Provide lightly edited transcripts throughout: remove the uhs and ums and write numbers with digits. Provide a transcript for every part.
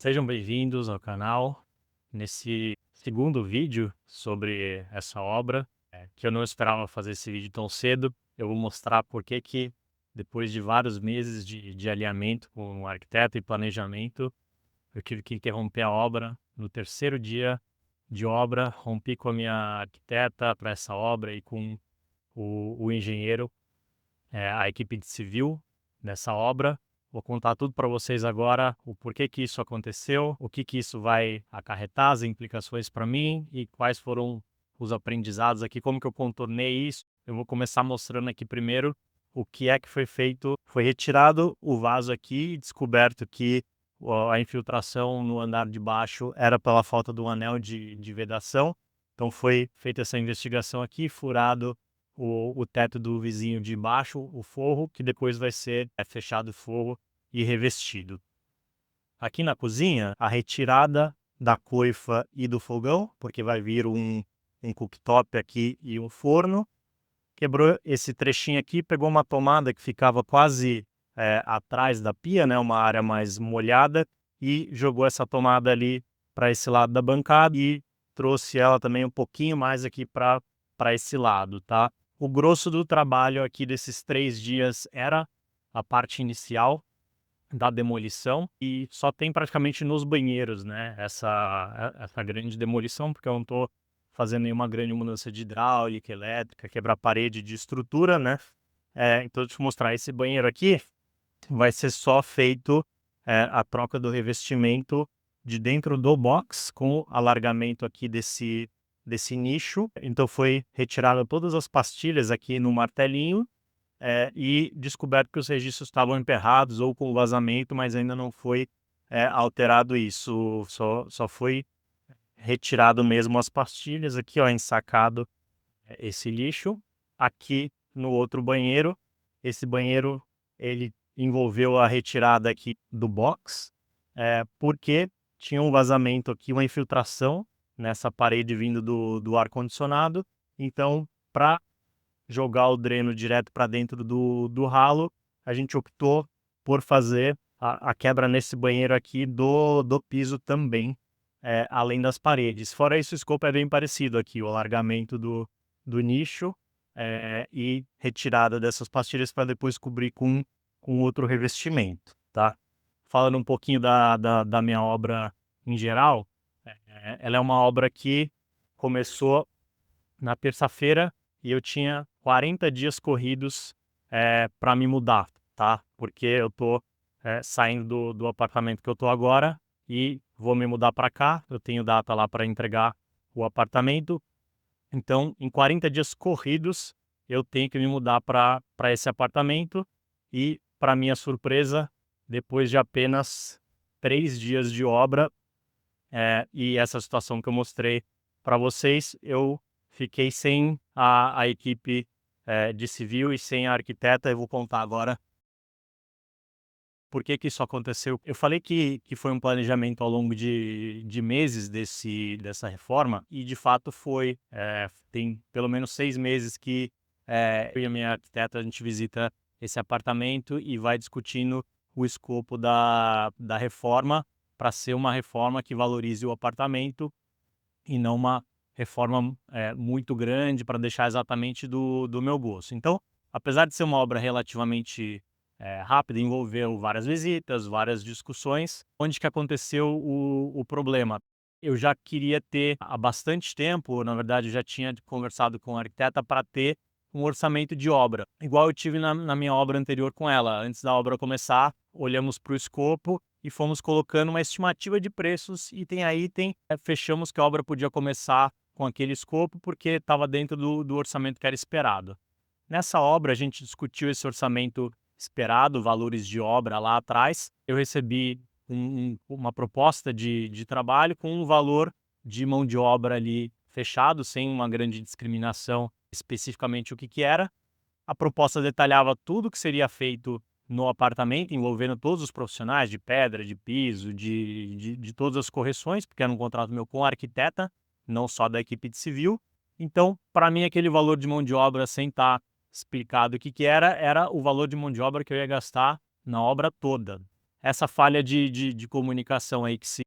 Sejam bem-vindos ao canal. Nesse segundo vídeo sobre essa obra, que eu não esperava fazer esse vídeo tão cedo, eu vou mostrar por que depois de vários meses de alinhamento com o arquiteto e planejamento, eu tive que interromper a obra. No terceiro dia de obra, rompi com a minha arquiteta para essa obra e com o engenheiro, a equipe de civil nessa obra. Vou contar tudo para vocês agora, o porquê que isso aconteceu, o que que isso vai acarretar, as implicações para mim e quais foram os aprendizados aqui, como que eu contornei isso. Eu vou começar mostrando aqui primeiro o que é que foi feito. Foi retirado o vaso aqui e descoberto que a infiltração no andar de baixo era pela falta do anel de vedação. Então foi feita essa investigação aqui, furado o teto do vizinho de baixo, o forro, que depois vai ser fechado o forro e revestido. Aqui na cozinha, a retirada da coifa e do fogão, porque vai vir um cooktop aqui e um forno. Quebrou esse trechinho aqui, pegou uma tomada que ficava quase atrás da pia, né, uma área mais molhada, e jogou essa tomada ali para esse lado da bancada e trouxe ela também um pouquinho mais aqui para esse lado, tá? O grosso do trabalho aqui desses 3 dias era a parte inicial da demolição e só tem praticamente nos banheiros, né, essa grande demolição, porque eu não estou fazendo nenhuma grande mudança de hidráulica, elétrica, quebrar parede de estrutura, né. Então deixa eu mostrar, esse banheiro aqui vai ser só feito, a troca do revestimento de dentro do box, com o alargamento aqui desse nicho. Então foi retirado todas as pastilhas aqui no martelinho, e descoberto que os registros estavam emperrados ou com vazamento, mas ainda não foi, alterado isso, só foi retirado mesmo as pastilhas, aqui ó, ensacado esse lixo. Aqui no outro banheiro, esse banheiro ele envolveu a retirada aqui do box, porque tinha um vazamento aqui, uma infiltração nessa parede vindo do ar-condicionado. Então, para jogar o dreno direto para dentro do ralo, a gente optou por fazer a quebra nesse banheiro aqui do piso também, além das paredes. Fora isso, o escopo é bem parecido aqui, o alargamento do nicho, e retirada dessas pastilhas para depois cobrir com outro revestimento, tá? Falando um pouquinho da minha obra em geral, ela é uma obra que começou na terça-feira e eu tinha 40 dias corridos, para me mudar, tá? Porque eu tô, saindo do apartamento que eu tô agora e vou me mudar para cá. Eu tenho data lá para entregar o apartamento. Então, em 40 dias corridos, eu tenho que me mudar para esse apartamento e, para minha surpresa, depois de apenas 3 dias de obra, e essa situação que eu mostrei para vocês, eu fiquei sem a equipe, de civil e sem a arquiteta. Eu vou contar agora por que que isso aconteceu. Eu falei que foi um planejamento ao longo de meses dessa reforma, e de fato foi. Tem pelo menos 6 meses que eu e a minha arquiteta, a gente visita esse apartamento e vai discutindo o escopo da reforma, para ser uma reforma que valorize o apartamento e não uma reforma muito grande para deixar exatamente do meu gosto. Então, apesar de ser uma obra relativamente rápida, envolveu várias visitas, várias discussões. Onde que aconteceu o problema? Eu já queria ter há bastante tempo, na verdade, eu já tinha conversado com a arquiteta para ter um orçamento de obra, igual eu tive na minha obra anterior com ela. Antes da obra começar, olhamos para o escopo e fomos colocando uma estimativa de preços, item a item, fechamos que a obra podia começar com aquele escopo, porque estava dentro do orçamento que era esperado. Nessa obra, a gente discutiu esse orçamento esperado, valores de obra lá atrás. Eu recebi uma proposta de trabalho com um valor de mão de obra ali fechado, sem uma grande discriminação especificamente o que que era. A proposta detalhava tudo que seria feito no apartamento, envolvendo todos os profissionais de pedra, de piso, de todas as correções, porque era um contrato meu com a arquiteta, não só da equipe de civil. Então, para mim, aquele valor de mão de obra, sem estar explicado o que que era o valor de mão de obra que eu ia gastar na obra toda. essa falha de comunicação aí que se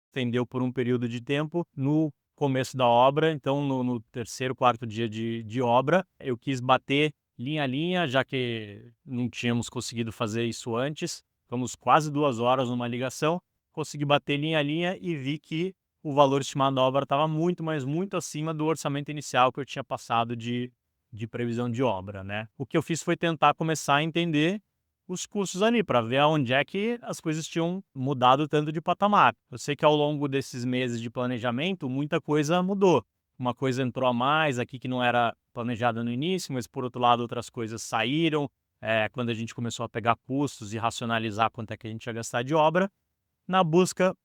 estendeu por um período de tempo no começo da obra. Então no terceiro, quarto dia de obra, eu quis bater linha a linha, já que não tínhamos conseguido fazer isso antes. Ficamos quase 2 horas numa ligação, consegui bater linha a linha e vi que o valor estimado da obra estava muito, mas muito acima do orçamento inicial que eu tinha passado de previsão de obra, né. O que eu fiz foi tentar começar a entender os custos ali, para ver aonde é que as coisas tinham mudado tanto de patamar. Eu sei que ao longo desses meses de planejamento, muita coisa mudou. Uma coisa entrou a mais aqui que não era planejada no início, mas por outro lado outras coisas saíram, quando a gente começou a pegar custos e racionalizar quanto é que a gente ia gastar de obra. Na busca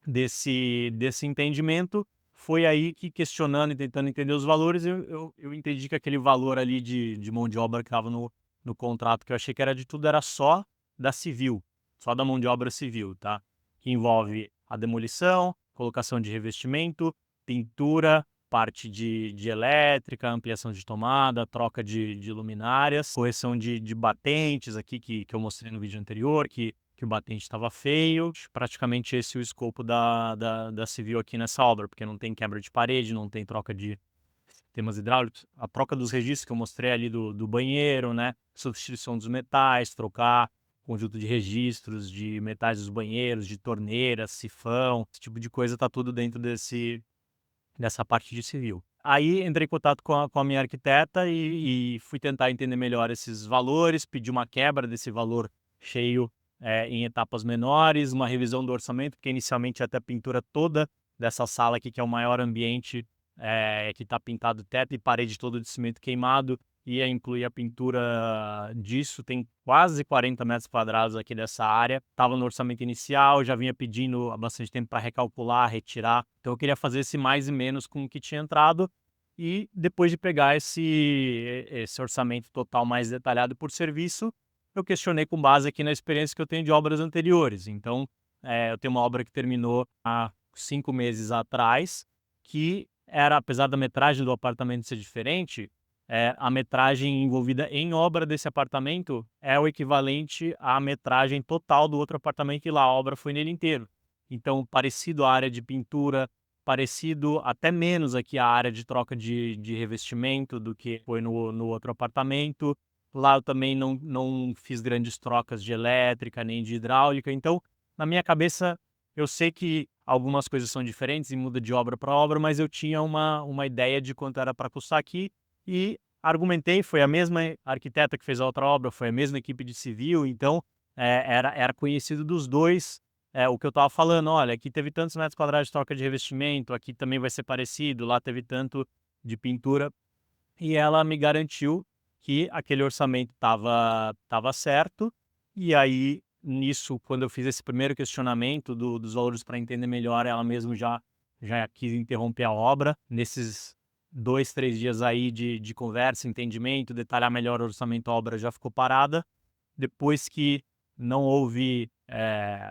desse entendimento, foi aí que, questionando e tentando entender os valores, eu entendi que aquele valor ali de mão de obra que estava no contrato, que eu achei que era de tudo, era só da civil, só da mão de obra civil, tá? Que envolve a demolição, colocação de revestimento, pintura, parte de elétrica, ampliação de tomada, troca de luminárias, correção de batentes aqui que eu mostrei no vídeo anterior, que o batente estava feio. Praticamente esse é o escopo da civil aqui nessa obra, porque não tem quebra de parede, não tem troca de sistemas hidráulicos. A troca dos registros que eu mostrei ali do banheiro, né? Substituição dos metais, trocar conjunto de registros de metais dos banheiros, de torneiras, sifão, esse tipo de coisa tá tudo dentro dessa parte de civil. Aí entrei em contato com a minha arquiteta e fui tentar entender melhor esses valores, pedi uma quebra desse valor cheio em etapas menores, uma revisão do orçamento, porque inicialmente até a pintura toda dessa sala aqui, que é o maior ambiente, que está pintado teto e parede toda de cimento queimado, ia incluir a pintura disso. Tem quase 40 metros quadrados aqui dessa área, estava no orçamento inicial, já vinha pedindo há bastante tempo para recalcular, retirar, então eu queria fazer esse mais e menos com o que tinha entrado, e depois de pegar esse orçamento total mais detalhado por serviço, eu questionei com base aqui na experiência que eu tenho de obras anteriores. Então, eu tenho uma obra que terminou há 5 meses atrás, que era, apesar da metragem do apartamento ser diferente, a metragem envolvida em obra desse apartamento é o equivalente à metragem total do outro apartamento, e lá a obra foi nele inteiro. Então, parecido à área de pintura, parecido até menos aqui a área de troca de revestimento do que foi no outro apartamento. Lá eu também não fiz grandes trocas de elétrica nem de hidráulica. Então, na minha cabeça, eu sei que algumas coisas são diferentes e muda de obra para obra, mas eu tinha uma ideia de quanto era para custar aqui e argumentei. Foi a mesma arquiteta que fez a outra obra, foi a mesma equipe de civil, então era conhecido dos dois. O que eu estava falando: olha, aqui teve tantos metros quadrados de troca de revestimento, aqui também vai ser parecido, lá teve tanto de pintura, e ela me garantiu que aquele orçamento estava certo. E aí, nisso, quando eu fiz esse primeiro questionamento dos valores para entender melhor, ela mesmo já quis interromper a obra. Nesses 2, 3 dias aí de conversa, entendimento, detalhar melhor o orçamento, a obra já ficou parada. Depois que não houve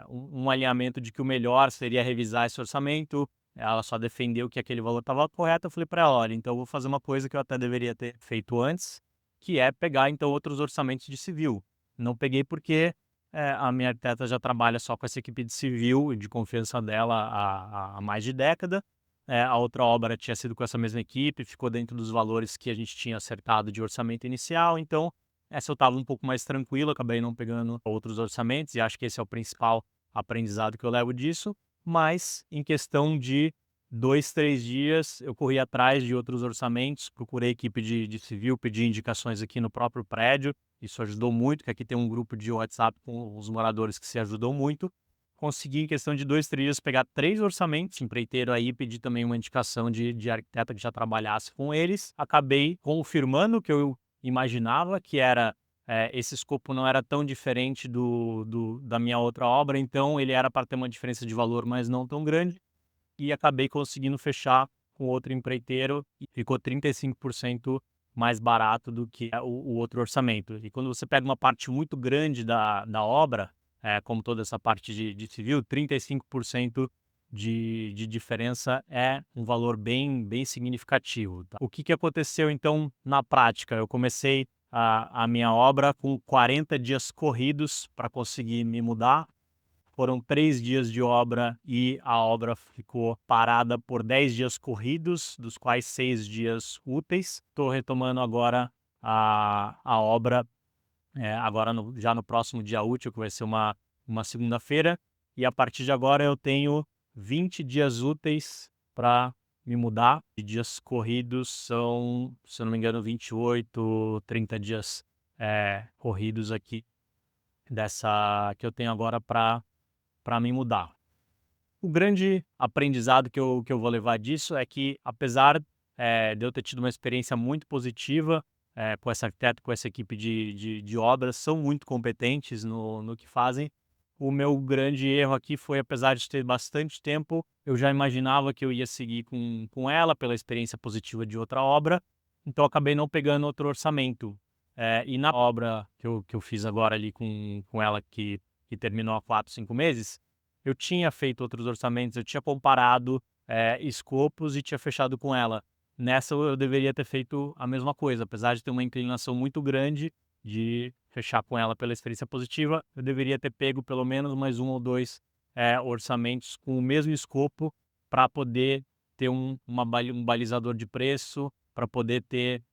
um alinhamento de que o melhor seria revisar esse orçamento, ela só defendeu que aquele valor estava correto. Eu falei para ela: olha, então eu vou fazer uma coisa que eu até deveria ter feito antes, que é pegar então outros orçamentos de civil. Não peguei porque a minha arquiteta já trabalha só com essa equipe de civil e de confiança dela há mais de década. A outra obra tinha sido com essa mesma equipe, ficou dentro dos valores que a gente tinha acertado de orçamento inicial. Então essa eu estava um pouco mais tranquilo, acabei não pegando outros orçamentos, e acho que esse é o principal aprendizado que eu levo disso. Mas em questão de 2, 3 dias, eu corri atrás de outros orçamentos, procurei equipe de civil, pedi indicações aqui no próprio prédio. Isso ajudou muito, que aqui tem um grupo de WhatsApp com os moradores que se ajudam muito. Consegui, em questão de 2, 3 dias, pegar 3 orçamentos, empreiteiro aí, pedi também uma indicação de arquiteta que já trabalhasse com eles. Acabei confirmando o que eu imaginava, que era esse escopo não era tão diferente da minha outra obra, então ele era para ter uma diferença de valor, mas não tão grande, e acabei conseguindo fechar com outro empreiteiro, e ficou 35% mais barato do que o outro orçamento. E quando você pega uma parte muito grande da obra, como toda essa parte de civil, 35% de diferença é um valor bem significativo, tá? O que aconteceu então na prática? Eu comecei a minha obra com 40 dias corridos para conseguir me mudar. Foram 3 dias de obra e a obra ficou parada por 10 dias corridos, dos quais 6 dias úteis. Estou retomando agora a obra, agora já no próximo dia útil, que vai ser uma segunda-feira, e a partir de agora eu tenho 20 dias úteis para me mudar. De dias corridos são, se eu não me engano, 28, 30 dias corridos aqui dessa que eu tenho agora para me mudar. O grande aprendizado que eu vou levar disso é que, apesar de eu ter tido uma experiência muito positiva com esse arquiteto, com essa equipe de obras, são muito competentes no que fazem. O meu grande erro aqui foi, apesar de ter bastante tempo, eu já imaginava que eu ia seguir com ela, pela experiência positiva de outra obra, então eu acabei não pegando outro orçamento. E na obra que eu fiz agora ali com ela, que terminou há 4, 5 meses, eu tinha feito outros orçamentos, eu tinha comparado escopos e tinha fechado com ela. Nessa eu deveria ter feito a mesma coisa, apesar de ter uma inclinação muito grande de fechar com ela pela experiência positiva, eu deveria ter pego pelo menos mais 1 ou 2 orçamentos com o mesmo escopo, para poder ter um balizador de preço, para poder ter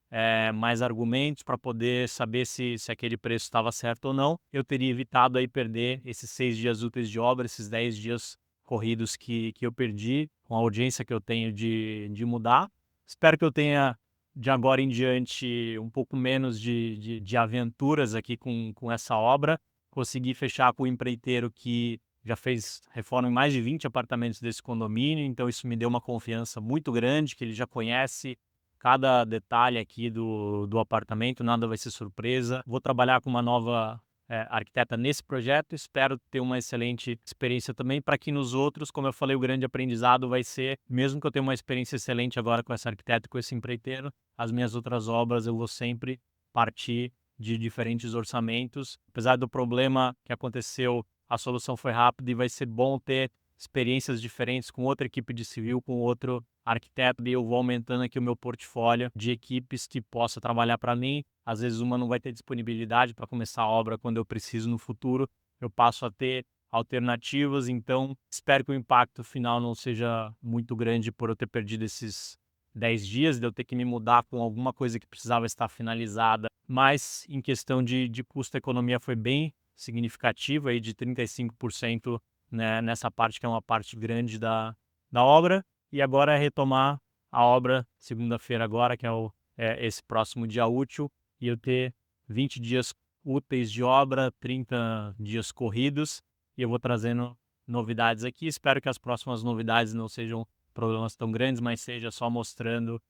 mais argumentos, para poder saber se aquele preço estava certo ou não. Eu teria evitado aí perder esses 6 dias úteis de obra, esses 10 dias corridos que eu perdi, com a audiência que eu tenho de mudar. Espero que eu tenha, de agora em diante, um pouco menos de aventuras aqui com essa obra. Consegui fechar com o empreiteiro que já fez reforma em mais de 20 apartamentos desse condomínio, então isso me deu uma confiança muito grande, que ele já conhece cada detalhe aqui do apartamento, nada vai ser surpresa. Vou trabalhar com uma nova arquiteta nesse projeto, espero ter uma excelente experiência também, para que nos outros, como eu falei, o grande aprendizado vai ser, mesmo que eu tenha uma experiência excelente agora com essa arquiteta e com esse empreiteiro, as minhas outras obras eu vou sempre partir de diferentes orçamentos. Apesar do problema que aconteceu, a solução foi rápida e vai ser bom ter experiências diferentes com outra equipe de civil, com outro arquiteto, e eu vou aumentando aqui o meu portfólio de equipes que possa trabalhar para mim. Às vezes uma não vai ter disponibilidade para começar a obra quando eu preciso no futuro, eu passo a ter alternativas, então espero que o impacto final não seja muito grande por eu ter perdido esses 10 dias, de eu ter que me mudar com alguma coisa que precisava estar finalizada, mas em questão de custo, a economia foi bem significativa, aí de 35%, né, nessa parte que é uma parte grande da obra. E agora é retomar a obra segunda-feira agora, que é esse próximo dia útil, e eu ter 20 dias úteis de obra, 30 dias corridos, e eu vou trazendo novidades aqui. Espero que as próximas novidades não sejam problemas tão grandes, mas seja só mostrando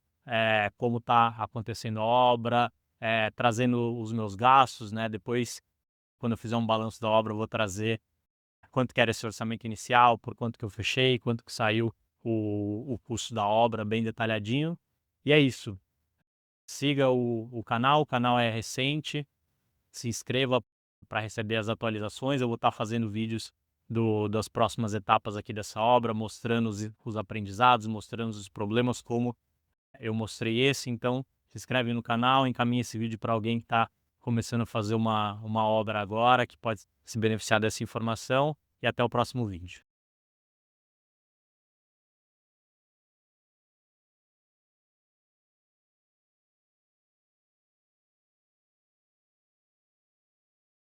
como está acontecendo a obra, trazendo os meus gastos, né? Depois, quando eu fizer um balanço da obra, eu vou trazer quanto que era esse orçamento inicial, por quanto que eu fechei, quanto que saiu o custo da obra, bem detalhadinho. E é isso. Siga o canal é recente, se inscreva para receber as atualizações. Eu vou estar fazendo vídeos das próximas etapas aqui dessa obra, mostrando os aprendizados, mostrando os problemas, como eu mostrei esse. Então, se inscreve no canal, encaminhe esse vídeo para alguém que está começando a fazer uma obra agora, que pode se beneficiar dessa informação, e até o próximo vídeo.